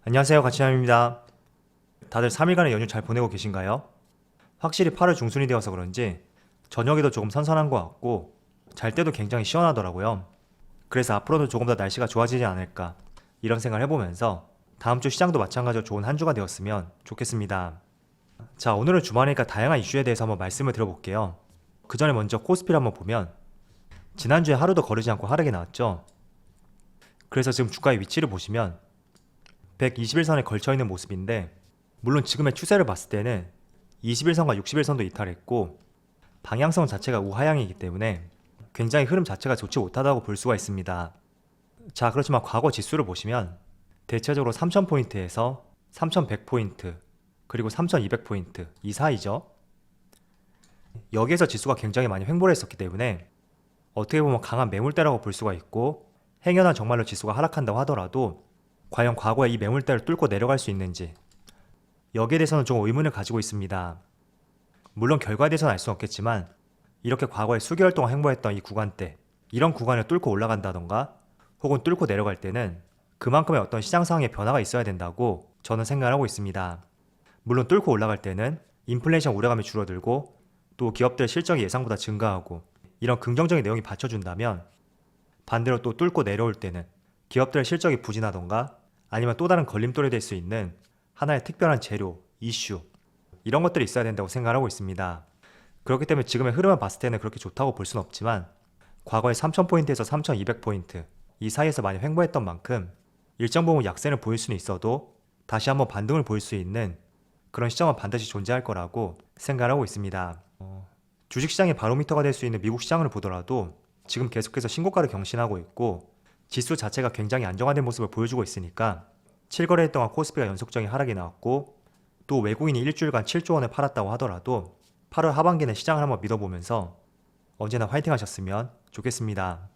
안녕하세요, 가치남입니다. 다들 3일간의 연휴 잘 보내고 계신가요? 확실히 8월 중순이 되어서 그런지 저녁에도 조금 선선한 것 같고 잘 때도 굉장히 시원하더라고요. 그래서 앞으로도 조금 더 날씨가 좋아지지 않을까 이런 생각을 해보면서 다음 주 시장도 마찬가지로 좋은 한 주가 되었으면 좋겠습니다. 자, 오늘은 주말이니까 다양한 이슈에 대해서 한번 말씀을 드려볼게요. 그 전에 먼저 코스피를 한번 보면 지난주에 하루도 거르지 않고 하락이 나왔죠. 그래서 지금 주가의 위치를 보시면 121선에 걸쳐있는 모습인데, 물론 지금의 추세를 봤을 때는 21선과 61선도 이탈했고 방향성 자체가 우하향이기 때문에 굉장히 흐름 자체가 좋지 못하다고 볼 수가 있습니다. 자, 그렇지만 과거 지수를 보시면 대체적으로 3000포인트에서 3100포인트 그리고 3200포인트 이 사이죠. 여기에서 지수가 굉장히 많이 횡보를 했었기 때문에 어떻게 보면 강한 매물대라고 볼 수가 있고, 행여나 정말로 지수가 하락한다고 하더라도 과연 과거에 이 매물대를 뚫고 내려갈 수 있는지, 여기에 대해서는 좀 의문을 가지고 있습니다. 물론 결과에 대해서는 알 수는 없겠지만 이렇게 과거에 수개월 동안 횡보했던 이 구간대, 이런 구간을 뚫고 올라간다던가 혹은 뚫고 내려갈 때는 그만큼의 어떤 시장 상황의 변화가 있어야 된다고 저는 생각을 하고 있습니다. 물론 뚫고 올라갈 때는 인플레이션 우려감이 줄어들고 또 기업들 실적이 예상보다 증가하고 이런 긍정적인 내용이 받쳐준다면, 반대로 또 뚫고 내려올 때는 기업들의 실적이 부진하던가 아니면 또 다른 걸림돌이 될 수 있는 하나의 특별한 재료, 이슈, 이런 것들이 있어야 된다고 생각하고 있습니다. 그렇기 때문에 지금의 흐름을 봤을 때는 그렇게 좋다고 볼 수는 없지만 과거에 3000포인트에서 3200포인트 이 사이에서 많이 횡보했던 만큼 일정 부분 약세를 보일 수는 있어도 다시 한번 반등을 보일 수 있는 그런 시점은 반드시 존재할 거라고 생각하고 있습니다. 주식시장의 바로미터가 될 수 있는 미국 시장을 보더라도 지금 계속해서 신고가를 경신하고 있고 지수 자체가 굉장히 안정화된 모습을 보여주고 있으니까 7거래일 동안 코스피가 연속적인 하락이 나왔고 또 외국인이 일주일간 7조 원을 팔았다고 하더라도 8월 하반기는 시장을 한번 믿어보면서 언제나 화이팅 하셨으면 좋겠습니다.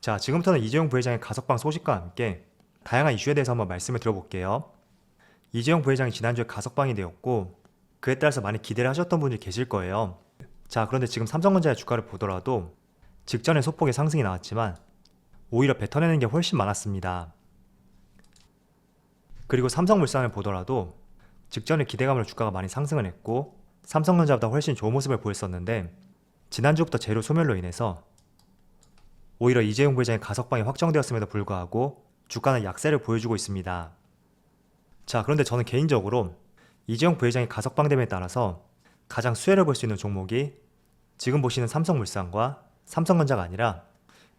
자, 지금부터는 이재용 부회장의 가석방 소식과 함께 다양한 이슈에 대해서 한번 말씀을 드려볼게요. 이재용 부회장이 지난주에 가석방이 되었고 그에 따라서 많이 기대를 하셨던 분들이 계실 거예요. 자, 그런데 지금 삼성전자의 주가를 보더라도 직전에 소폭의 상승이 나왔지만 오히려 뱉어내는 게 훨씬 많았습니다. 그리고 삼성물산을 보더라도 직전에 기대감으로 주가가 많이 상승을 했고 삼성전자보다 훨씬 좋은 모습을 보였었는데 지난주부터 재료 소멸로 인해서 오히려 이재용 부회장의 가석방이 확정되었음에도 불구하고 주가는 약세를 보여주고 있습니다. 자, 그런데 저는 개인적으로 이재용 부회장이 가석방됨에 따라서 가장 수혜를 볼 수 있는 종목이 지금 보시는 삼성물산과 삼성전자가 아니라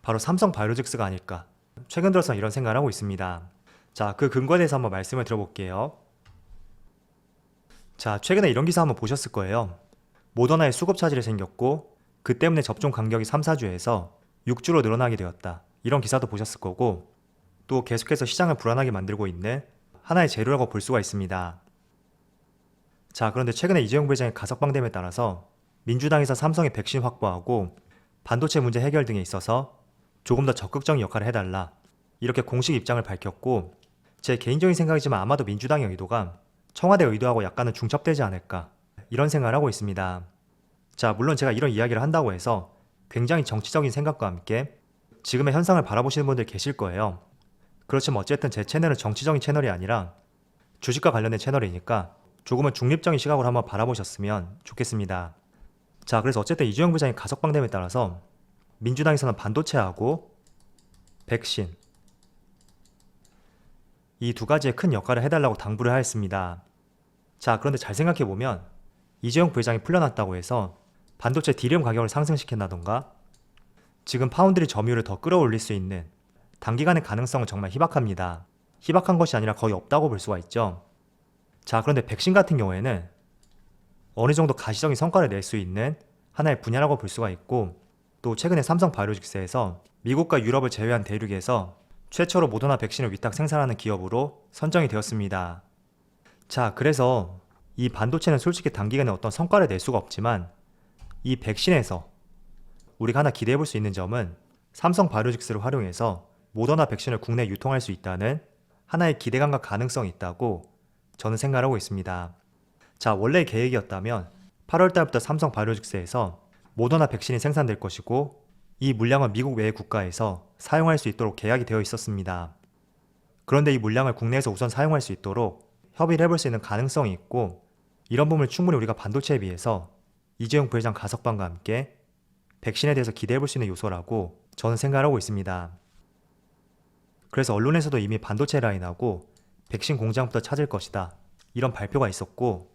바로 삼성바이오로직스가 아닐까, 최근 들어서 이런 생각을 하고 있습니다. 자, 그 근거에 대해서 한번 말씀을 드려볼게요. 자, 최근에 이런 기사 한번 보셨을 거예요. 모더나의 수급 차질이 생겼고 그 때문에 접종 간격이 3, 4주에서 6주로 늘어나게 되었다, 이런 기사도 보셨을 거고, 또 계속해서 시장을 불안하게 만들고 있는 하나의 재료라고 볼 수가 있습니다. 자, 그런데 최근에 이재용 부회장의 가석방됨에 따라서 민주당에서 삼성의 백신 확보하고 반도체 문제 해결 등에 있어서 조금 더 적극적인 역할을 해달라, 이렇게 공식 입장을 밝혔고, 제 개인적인 생각이지만 아마도 민주당의 의도가 청와대 의도하고 약간은 중첩되지 않을까, 이런 생각을 하고 있습니다. 자, 물론 제가 이런 이야기를 한다고 해서 굉장히 정치적인 생각과 함께 지금의 현상을 바라보시는 분들 계실 거예요. 그렇지만 어쨌든 제 채널은 정치적인 채널이 아니라 주식과 관련된 채널이니까 조금은 중립적인 시각으로 한번 바라보셨으면 좋겠습니다. 자, 그래서 어쨌든 이재용 부장의 가석방됨에 따라서 민주당에서는 반도체하고 백신 이 두 가지에 큰 역할을 해달라고 당부를 하였습니다. 자, 그런데 잘 생각해보면 이재용 부회장이 풀려났다고 해서 반도체 디램 가격을 상승시킨다던가 지금 파운드리 점유율을 더 끌어올릴 수 있는 단기간의 가능성은 정말 희박합니다. 희박한 것이 아니라 거의 없다고 볼 수가 있죠. 자, 그런데 백신 같은 경우에는 어느 정도 가시적인 성과를 낼 수 있는 하나의 분야라고 볼 수가 있고, 또 최근에 삼성바이오로직스에서 미국과 유럽을 제외한 대륙에서 최초로 모더나 백신을 위탁 생산하는 기업으로 선정이 되었습니다. 자, 그래서 이 반도체는 솔직히 단기간에 어떤 성과를 낼 수가 없지만 이 백신에서 우리가 하나 기대해 볼 수 있는 점은 삼성바이오로직스를 활용해서 모더나 백신을 국내에 유통할 수 있다는 하나의 기대감과 가능성이 있다고 저는 생각하고 있습니다. 자, 원래 계획이었다면 8월달부터 삼성바이오로직스에서 모더나 백신이 생산될 것이고 이 물량은 미국 외의 국가에서 사용할 수 있도록 계약이 되어 있었습니다. 그런데 이 물량을 국내에서 우선 사용할 수 있도록 협의를 해볼 수 있는 가능성이 있고, 이런 부분을 충분히 우리가 반도체에 비해서 이재용 부회장 가석방과 함께 백신에 대해서 기대해볼 수 있는 요소라고 저는 생각하고 있습니다. 그래서 언론에서도 이미 반도체 라인하고 백신 공장부터 찾을 것이다, 이런 발표가 있었고,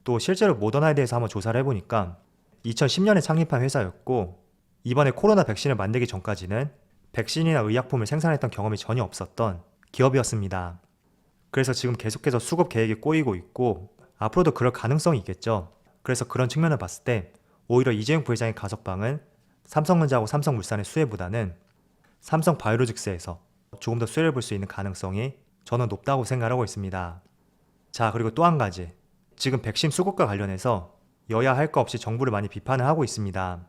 또 실제로 모더나에 대해서 한번 조사를 해보니까 2010년에 창립한 회사였고, 이번에 코로나 백신을 만들기 전까지는 백신이나 의약품을 생산했던 경험이 전혀 없었던 기업이었습니다. 그래서 지금 계속해서 수급 계획이 꼬이고 있고 앞으로도 그럴 가능성이 있겠죠. 그래서 그런 측면을 봤을 때 오히려 이재용 부회장의 가석방은 삼성전자하고 삼성물산의 수혜보다는 삼성바이오로직스에서 조금 더 수혜를 볼 수 있는 가능성이 저는 높다고 생각하고 있습니다. 자, 그리고 또 한 가지, 지금 백신 수급과 관련해서 여야 할 거 없이 정부를 많이 비판을 하고 있습니다.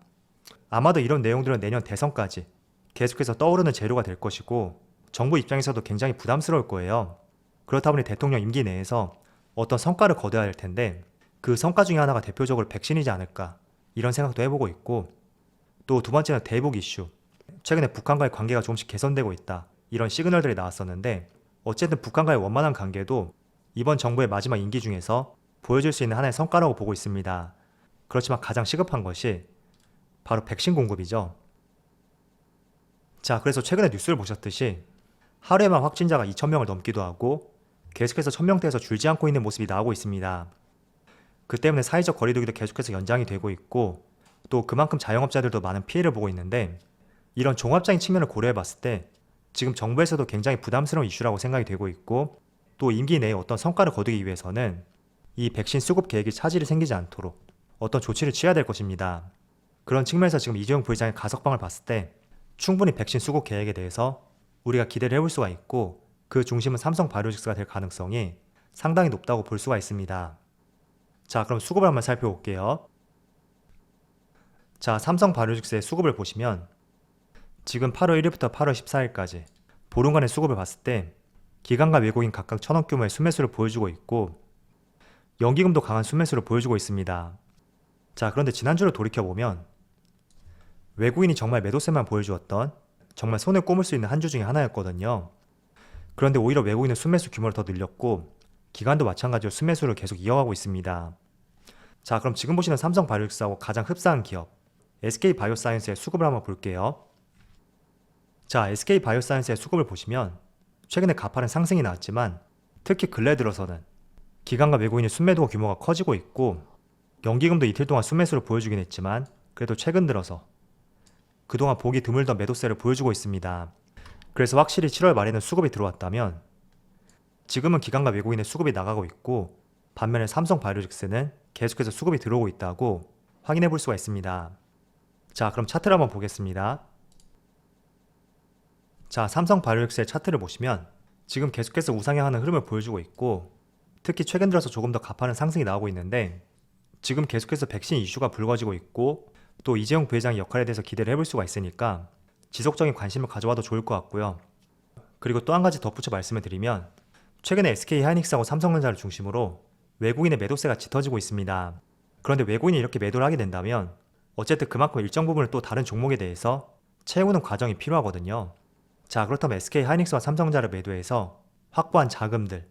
아마도 이런 내용들은 내년 대선까지 계속해서 떠오르는 재료가 될 것이고, 정부 입장에서도 굉장히 부담스러울 거예요. 그렇다 보니 대통령 임기 내에서 어떤 성과를 거둬야 할 텐데, 그 성과 중에 하나가 대표적으로 백신이지 않을까, 이런 생각도 해보고 있고, 또 두 번째는 대북 이슈. 최근에 북한과의 관계가 조금씩 개선되고 있다, 이런 시그널들이 나왔었는데, 어쨌든 북한과의 원만한 관계도 이번 정부의 마지막 임기 중에서 보여줄 수 있는 하나의 성과라고 보고 있습니다. 그렇지만 가장 시급한 것이 바로 백신 공급이죠. 자, 그래서 최근에 뉴스를 보셨듯이 하루에만 확진자가 2,000명을 넘기도 하고 계속해서 1,000명대에서 줄지 않고 있는 모습이 나오고 있습니다. 그 때문에 사회적 거리두기도 계속해서 연장이 되고 있고, 또 그만큼 자영업자들도 많은 피해를 보고 있는데, 이런 종합적인 측면을 고려해 봤을 때 지금 정부에서도 굉장히 부담스러운 이슈라고 생각이 되고 있고, 또 임기 내에 어떤 성과를 거두기 위해서는 이 백신 수급 계획이 차질이 생기지 않도록 어떤 조치를 취해야 될 것입니다. 그런 측면에서 지금 이재용 부회장의 가석방을 봤을 때 충분히 백신 수급 계획에 대해서 우리가 기대를 해볼 수가 있고, 그 중심은 삼성바이오로직스가 될 가능성이 상당히 높다고 볼 수가 있습니다. 자, 그럼 수급을 한번 살펴볼게요. 자, 삼성바이오로직스의 수급을 보시면 지금 8월 1일부터 8월 14일까지 보름간의 수급을 봤을 때 기관과 외국인 각각 1,000억 규모의 순매수를 보여주고 있고, 연기금도 강한 순매수를 보여주고 있습니다. 자, 그런데 지난주를 돌이켜보면 외국인이 정말 매도세만 보여주었던, 정말 손에 꼽을 수 있는 한 주 중에 하나였거든요. 그런데 오히려 외국인은 순매수 규모를 더 늘렸고, 기관도 마찬가지로 순매수를 계속 이어가고 있습니다. 자, 그럼 지금 보시는 삼성바이오로직스하고 가장 흡사한 기업 SK바이오사이언스의 수급을 한번 볼게요. 자, SK바이오사이언스의 수급을 보시면 최근에 가파른 상승이 나왔지만, 특히 근래 들어서는 기관과 외국인의 순매도 규모가 커지고 있고, 연기금도 이틀 동안 순매수를 보여주긴 했지만 그래도 최근 들어서 그동안 보기 드물던 매도세를 보여주고 있습니다. 그래서 확실히 7월 말에는 수급이 들어왔다면 지금은 기관과 외국인의 수급이 나가고 있고, 반면에 삼성바이오로직스는 계속해서 수급이 들어오고 있다고 확인해 볼 수가 있습니다. 자, 그럼 차트를 한번 보겠습니다. 자, 삼성바이오로직스의 차트를 보시면 지금 계속해서 우상향하는 흐름을 보여주고 있고, 특히 최근 들어서 조금 더 가파른 상승이 나오고 있는데, 지금 계속해서 백신 이슈가 불거지고 있고, 또 이재용 부회장의 역할에 대해서 기대를 해볼 수가 있으니까 지속적인 관심을 가져와도 좋을 것 같고요. 그리고 또 한 가지 덧붙여 말씀을 드리면, 최근에 SK하이닉스하고 삼성전자를 중심으로 외국인의 매도세가 짙어지고 있습니다. 그런데 외국인이 이렇게 매도를 하게 된다면 어쨌든 그만큼 일정 부분을 또 다른 종목에 대해서 채우는 과정이 필요하거든요. 자, 그렇다면 SK하이닉스와 삼성전자를 매도해서 확보한 자금들,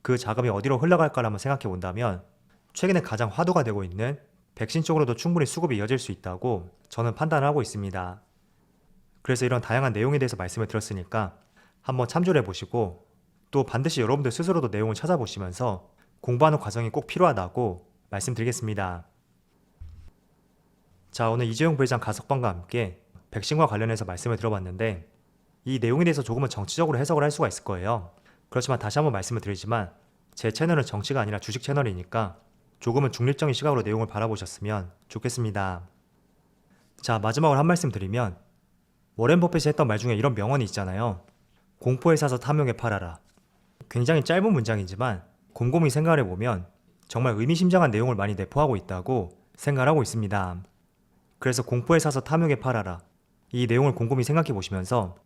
그 자금이 어디로 흘러갈까를 한번 생각해 본다면 최근에 가장 화두가 되고 있는 백신 쪽으로도 충분히 수급이 이어질 수 있다고 저는 판단을 하고 있습니다. 그래서 이런 다양한 내용에 대해서 말씀을 드렸으니까 한번 참조를 해보시고, 또 반드시 여러분들 스스로도 내용을 찾아보시면서 공부하는 과정이 꼭 필요하다고 말씀드리겠습니다. 자, 오늘 이재용 부회장 가석방과 함께 백신과 관련해서 말씀을 들어봤는데, 이 내용에 대해서 조금은 정치적으로 해석을 할 수가 있을 거예요. 그렇지만 다시 한번 말씀을 드리지만 제 채널은 정치가 아니라 주식 채널이니까 조금은 중립적인 시각으로 내용을 바라보셨으면 좋겠습니다. 자, 마지막으로 한 말씀 드리면, 워렌 버핏이 했던 말 중에 이런 명언이 있잖아요. 공포에 사서 탐욕에 팔아라. 굉장히 짧은 문장이지만 곰곰이 생각을 해보면 정말 의미심장한 내용을 많이 내포하고 있다고 생각을 하고 있습니다. 그래서 공포에 사서 탐욕에 팔아라, 이 내용을 곰곰이 생각해 보시면서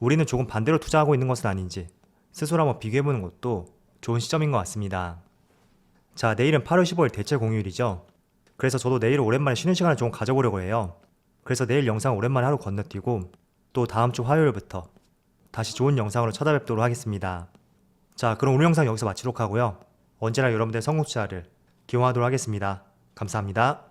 우리는 조금 반대로 투자하고 있는 것은 아닌지 스스로 한번 비교해보는 것도 좋은 시점인 것 같습니다. 자, 내일은 8월 15일 대체 공휴일이죠. 그래서 저도 내일은 오랜만에 쉬는 시간을 좀 가져보려고 해요. 그래서 내일 영상 오랜만에 하루 건너뛰고, 또 다음 주 화요일부터 다시 좋은 영상으로 찾아뵙도록 하겠습니다. 자, 그럼 오늘 영상 여기서 마치도록 하고요. 언제나 여러분들의 성공투자를 기원하도록 하겠습니다. 감사합니다.